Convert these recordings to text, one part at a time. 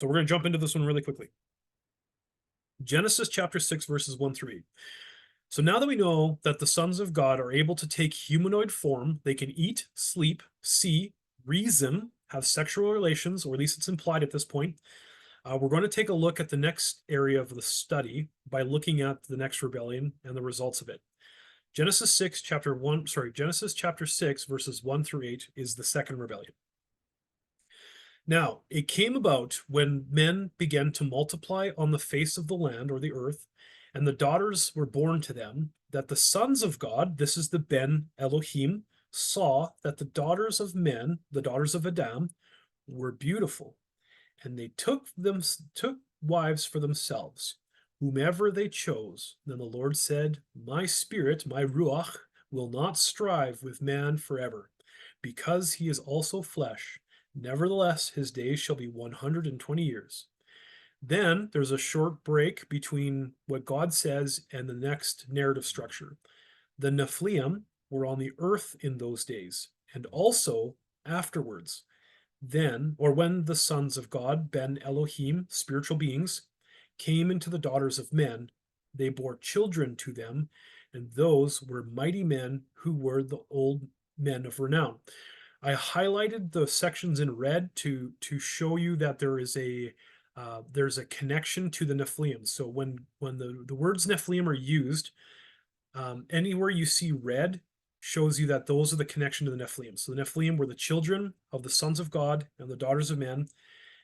So we're going to jump into this one really quickly. Genesis chapter 6, verses 1 through 8. So now that we know that the sons of God are able to take humanoid form, they can eat, sleep, see, reason, have sexual relations, or at least it's implied at this point. We're going to take a look at the next area of the study by looking at the next rebellion and the results of it. Genesis chapter 6, verses 1 through 8 is the second rebellion. Now, it came about when men began to multiply on the face of the land or the earth, and the daughters were born to them, that the sons of God, this is the Ben Elohim, saw that the daughters of men, the daughters of Adam, were beautiful, and they took wives for themselves, whomever they chose. Then the Lord said, my spirit, my ruach, will not strive with man forever, because he is also flesh. Nevertheless, his days shall be 120 years. Then there's a short break between what God says and the next narrative structure. The Nephilim were on the earth in those days, and also afterwards. Then, or when the sons of God, Ben Elohim, spiritual beings, came into the daughters of men, they bore children to them, and those were mighty men who were the old men of renown. I highlighted the sections in red to show you that there's a connection to the Nephilim. So when the words Nephilim are used, anywhere you see red shows you that those are the connection to the Nephilim. So the Nephilim were the children of the sons of God and the daughters of men,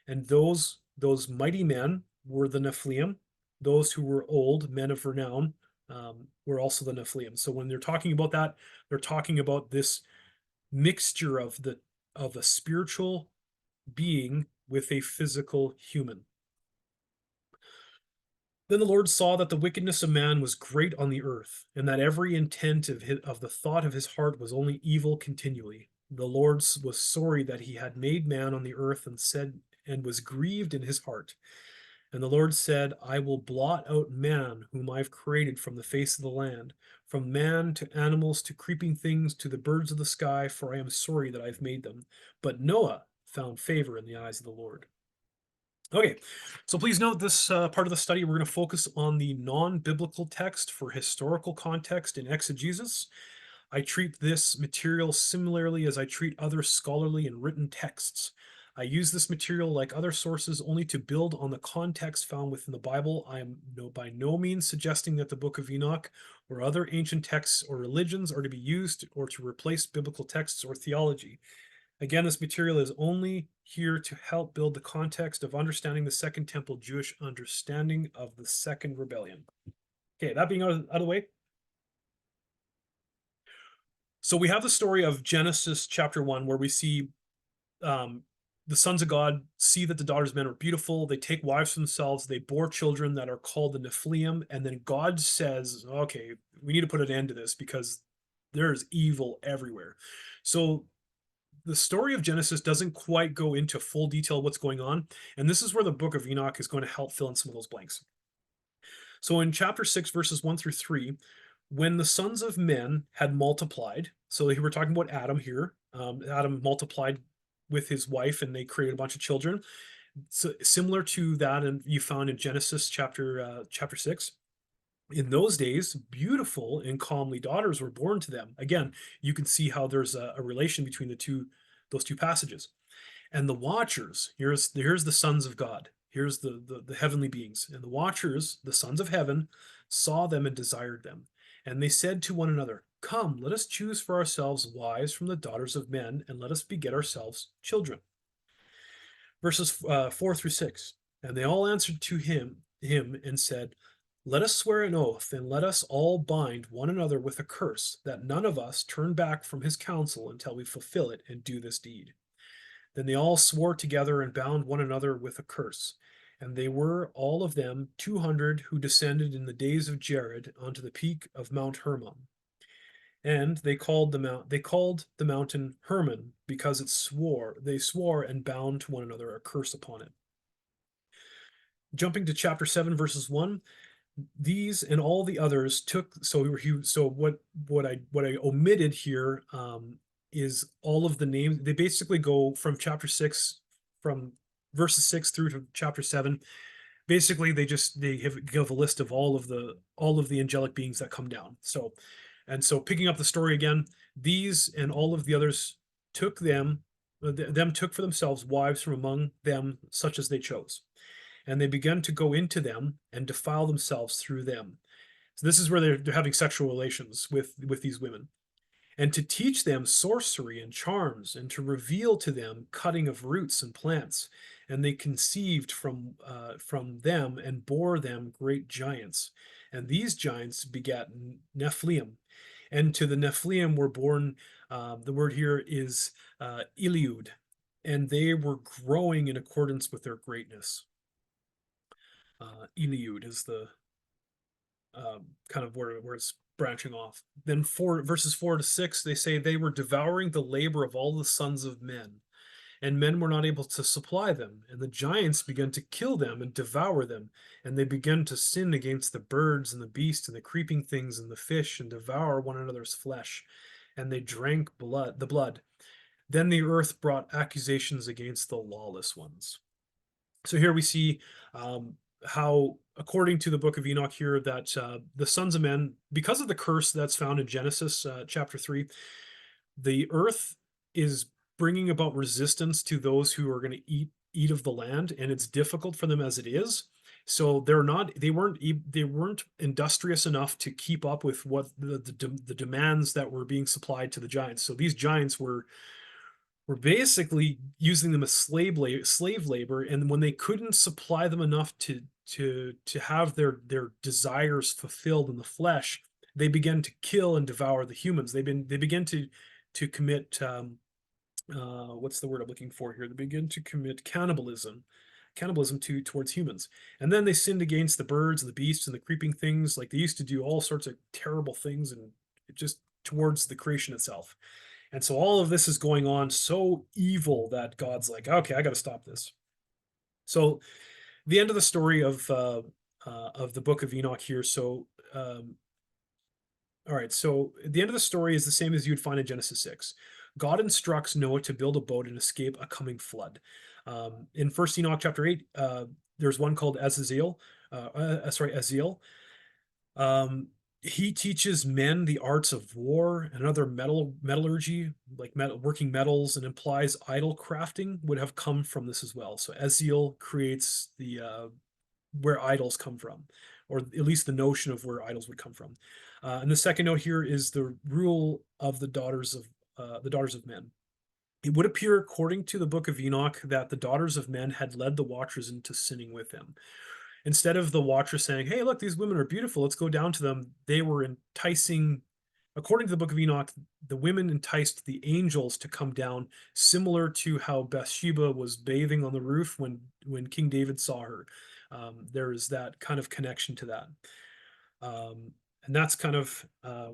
and those mighty men were the Nephilim. Those who were old men of renown were also the Nephilim. So when they're talking about that, they're talking about this mixture of a spiritual being with a physical human. Then the Lord saw that the wickedness of man was great on the earth, and that every intent of the thought of his heart was only evil continually. The Lord was sorry that he had made man on the earth, and was grieved in his heart. And the Lord said, I will blot out man whom I've created from the face of the land, from man to animals to creeping things to the birds of the sky, for I am sorry that I've made them. But Noah found favor in the eyes of the Lord. Okay, so please note this part of the study, we're going to focus on the non-biblical text for historical context in exegesis. I treat this material similarly as I treat other scholarly and written texts. I use this material like other sources only to build on the context found within the Bible. I am by no means suggesting that the Book of Enoch or other ancient texts or religions are to be used or to replace biblical texts or theology. Again, this material is only here to help build the context of understanding the Second Temple Jewish understanding of the Second Rebellion. Okay, that being out of the way. So we have the story of Genesis chapter 1, where we see the sons of God see that the daughters of men are beautiful. They take wives for themselves. They bore children that are called the Nephilim. And then God says, okay, we need to put an end to this because there's evil everywhere. So the story of Genesis doesn't quite go into full detail what's going on. And this is where the book of Enoch is going to help fill in some of those blanks. So in chapter 6, verses 1 through 3, when the sons of men had multiplied, so we're talking about Adam here. Adam multiplied with his wife and they created a bunch of children. So similar to that, and you found in Genesis chapter 6. In those days, beautiful and comely daughters were born to them. Again, you can see how there's a relation between those two passages. And the watchers, here's the sons of God. Here's the heavenly beings. And the watchers, the sons of heaven, saw them and desired them. And they said to one another, come, let us choose for ourselves wives from the daughters of men, and let us beget ourselves children. Verses 4 through 6. And they all answered to him and said, let us swear an oath, and let us all bind one another with a curse, that none of us turn back from his counsel until we fulfill it and do this deed. Then they all swore together and bound one another with a curse. And they were all of them 200 who descended in the days of Jared onto the peak of Mount Hermon. And they called the mountain Hermon because they swore and bound to one another a curse upon it. Jumping to chapter 7, verses 1. These and all the others took, what I omitted here is all of the names. They basically go from chapter 6, from verses 6 through to chapter 7, basically they give a list of all of the angelic beings that come down. So, and so picking up the story again, these and all of the others took them took for themselves wives from among them, such as they chose, and they began to go into them and defile themselves through them. So this is where they're having sexual relations with these women, and to teach them sorcery and charms, and to reveal to them cutting of roots and plants. And they conceived from them and bore them great giants. And these giants begat Nephilim. And to the Nephilim were born, the word here is Eliud, and they were growing in accordance with their greatness. Eliud is the kind of where it's branching off. Then verses 4 to 6, they say they were devouring the labor of all the sons of men, and men were not able to supply them. And the giants began to kill them and devour them. And they began to sin against the birds and the beasts and the creeping things and the fish, and devour one another's flesh. And they drank the blood. Then the earth brought accusations against the lawless ones. So here we see how, according to the book of Enoch here, that the sons of men, because of the curse that's found in Genesis chapter 3, the earth is bringing about resistance to those who are going to eat of the land, and it's difficult for them as it is. So they weren't industrious enough to keep up with what the demands that were being supplied to the giants. So these giants were basically using them as slave labor, and when they couldn't supply them enough to have their desires fulfilled in the flesh, they began to kill and devour the humans. They began to commit what's the word I'm looking for here? They begin to commit cannibalism towards humans. And then they sinned against the birds and the beasts and the creeping things. Like, they used to do all sorts of terrible things, and just towards the creation itself. And so all of this is going on so evil that God's like, okay, I got to stop this. So the end of the story of the book of Enoch here. So all right, so the end of the story is the same as you'd find in Genesis 6. God instructs Noah to build a boat and escape a coming flood. In First Enoch chapter 8, there's one called Azazel. Aziel. He teaches men the arts of war and other metallurgy, like working metals, and implies idol crafting would have come from this as well. So Aziel creates the where idols come from, or at least the notion of where idols would come from. And the second note here is the rule of the daughters of men. It would appear, according to the book of Enoch, that the daughters of men had led the watchers into sinning with them. Instead of the watchers saying, hey, look, these women are beautiful, let's go down to them, they were enticing, according to the book of Enoch, the women enticed the angels to come down, similar to how Bathsheba was bathing on the roof when King David saw her. There is that kind of connection to that. And that's kind of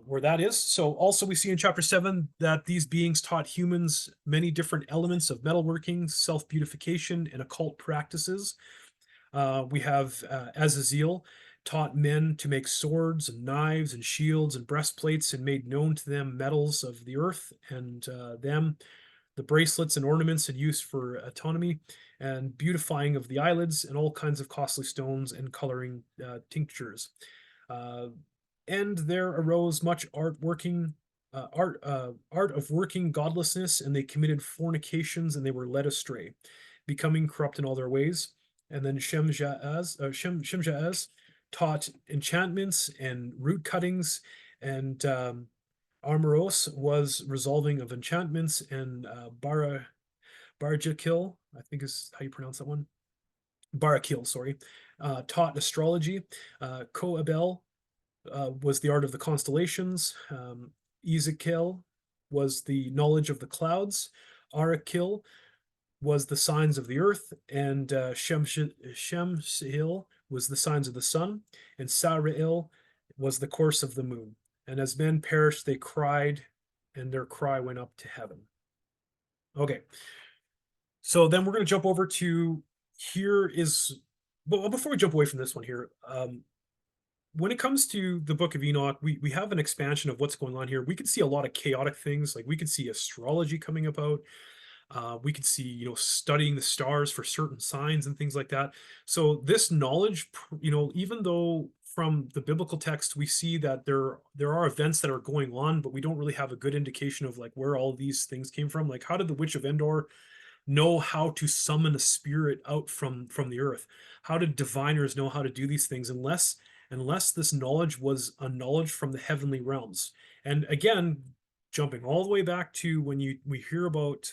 where that is. So also we see in chapter 7 that these beings taught humans many different elements of metalworking, self-beautification, and occult practices. We have Azazel taught men to make swords and knives and shields and breastplates, and made known to them metals of the earth, and the bracelets and ornaments in use for autonomy and beautifying of the eyelids, and all kinds of costly stones and coloring tinctures. And there arose much art of working godlessness, and they committed fornications, and they were led astray, becoming corrupt in all their ways. And then Shemjaz taught enchantments and root cuttings, and Armoros was resolving of enchantments, and Barajakil, I think is how you pronounce that one. Barakil, sorry, taught astrology. Koabel was the art of the constellations. Ezekiel was the knowledge of the clouds. Arakil was the signs of the earth, and Shemshil was the signs of the sun, and Sarail was the course of the moon. And as men perished, they cried, and their cry went up to heaven. Okay, so then we're going to jump over to here is, well, before we jump away from this one here, when it comes to the book of Enoch, we have an expansion of what's going on here. We could see a lot of chaotic things, like we could see astrology coming about. We could see, studying the stars for certain signs and things like that. So this knowledge, even though from the biblical text we see that there are events that are going on, but we don't really have a good indication of like where all these things came from. Like, how did the Witch of Endor know how to summon a spirit out from the earth? How did diviners know how to do these things unless this knowledge was a knowledge from the heavenly realms? And again, jumping all the way back to when we hear about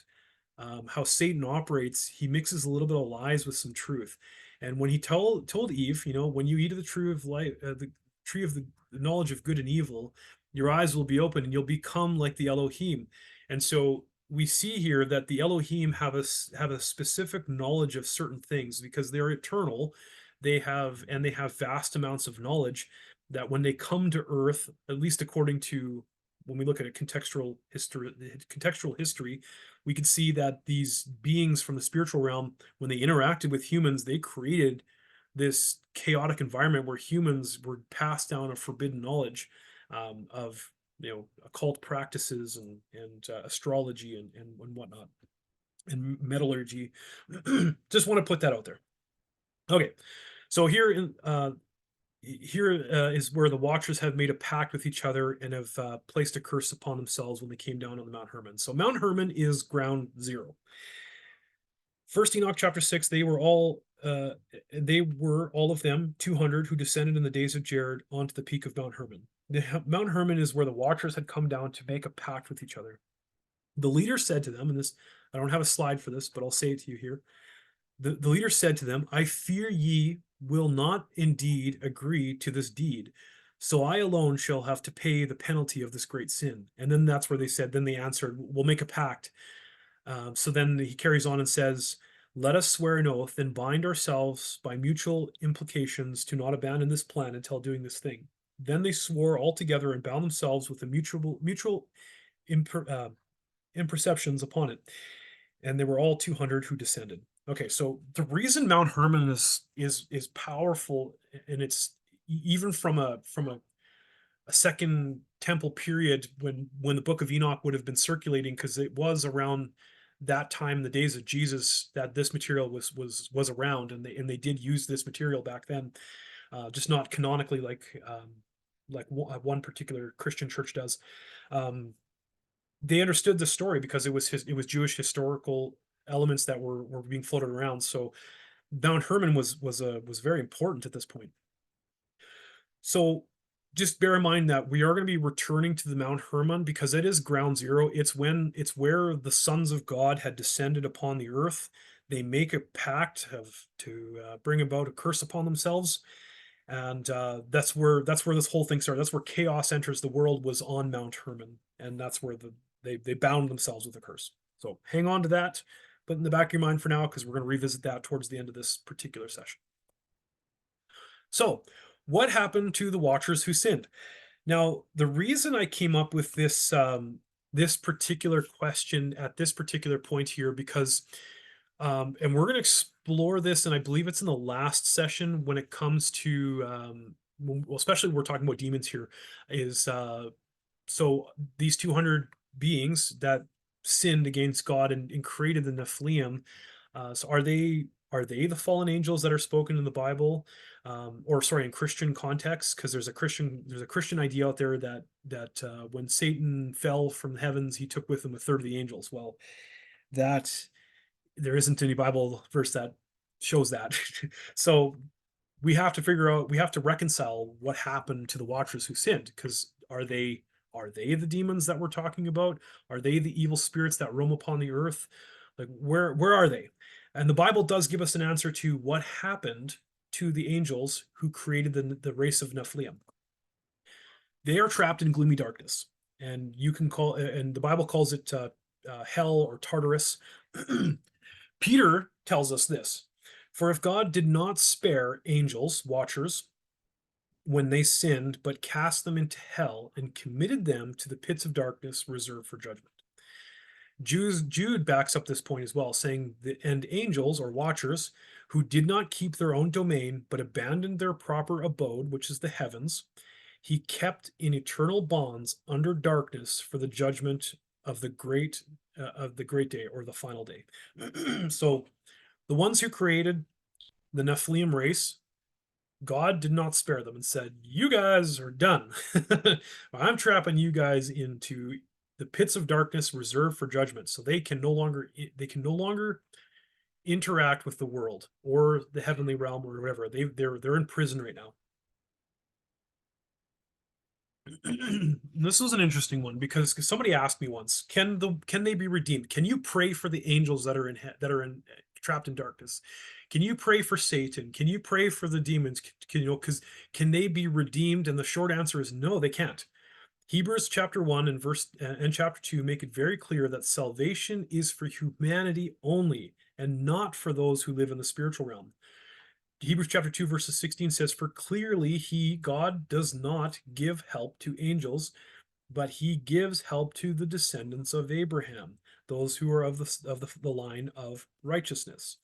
how Satan operates, he mixes a little bit of lies with some truth. And when he told Eve, when you eat of the tree of life, the tree of the knowledge of good and evil, your eyes will be open and you'll become like the Elohim. And so we see here that the Elohim have a specific knowledge of certain things because they're eternal. They have vast amounts of knowledge that when they come to Earth, at least according to when we look at a contextual history, we can see that these beings from the spiritual realm, when they interacted with humans, they created this chaotic environment where humans were passed down a forbidden knowledge of occult practices and astrology and whatnot and metallurgy. Just want to put that out there. Okay, so here is where the Watchers have made a pact with each other and have placed a curse upon themselves when they came down on the Mount Hermon. So Mount Hermon is ground zero. First Enoch chapter 6, they were all of them 200 who descended in the days of Jared onto the peak of Mount Hermon. Mount Hermon is where the Watchers had come down to make a pact with each other. The leader said to them, and this, I don't have a slide for this, but I'll say it to you here. The leader said to them, I fear ye will not indeed agree to this deed. So I alone shall have to pay the penalty of this great sin. And then that's where then they answered, we'll make a pact. So then he carries on and says, let us swear an oath and bind ourselves by mutual implications to not abandon this plan until doing this thing. Then they swore all together and bound themselves with the mutual imperceptions upon it. And they were all 200 who descended. Okay, so the reason Mount Hermon is powerful, and it's even from a second temple period when the Book of Enoch would have been circulating, because it was around that time, the days of Jesus, that this material was around, and they did use this material back then, just not canonically like one particular Christian church does. They understood the story because it was Jewish historical elements that were being floated around. So Mount Hermon was very important at this point. So just bear in mind that we are going to be returning to the Mount Hermon because it is ground zero. It's where the sons of God had descended upon the earth. They make a pact to bring about a curse upon themselves, and that's where this whole thing started. That's where chaos enters the world, was on Mount Hermon, and that's where they bound themselves with a curse. So hang on to that, but in the back of your mind for now, because we're going to revisit that towards the end of this particular session. So what happened to the Watchers who sinned? Now, the reason I came up with this particular question at this particular point here, because and we're going to explore this, and I believe it's in the last session when it comes to well, especially we're talking about demons here, is so these 200 beings that sinned against God and created the Nephilim. So are they the fallen angels that are spoken in the Bible, or sorry, in Christian context? Because there's a Christian idea out there that when Satan fell from the heavens, he took with him a third of the angels. Well, that there isn't any Bible verse that shows that. So we have to reconcile what happened to the Watchers who sinned, because are they the demons that we're talking about? Are they the evil spirits that roam upon the earth? Like, where are they? And the Bible does give us an answer to what happened to the angels who created the race of Nephilim. They are trapped in gloomy darkness, and the Bible calls it hell or Tartarus. Peter tells us this: for if God did not spare angels, Watchers, when they sinned, but cast them into hell and committed them to the pits of darkness reserved for judgment. Jude backs up this point as well, saying, and angels or Watchers who did not keep their own domain, but abandoned their proper abode, which is the heavens, he kept in eternal bonds under darkness for the judgment of the great of the great day or the final day. So the ones who created the Nephilim race, God did not spare them and said, "You guys are done. I'm trapping you guys into the pits of darkness reserved for judgment, so they can no longer interact with the world or the heavenly realm or whatever. They're in prison right now." This was an interesting one because somebody asked me once, can they be redeemed? Can you pray for the angels that are trapped in darkness? Can you pray for Satan? Can you pray for the demons? Because can they be redeemed? And the short answer is no, they can't. Hebrews chapter 1 and chapter 2 make it very clear that salvation is for humanity only and not for those who live in the spiritual realm. Hebrews chapter 2 verses 16 says, "For clearly God does not give help to angels, but he gives help to the descendants of Abraham, those who are of the line of righteousness."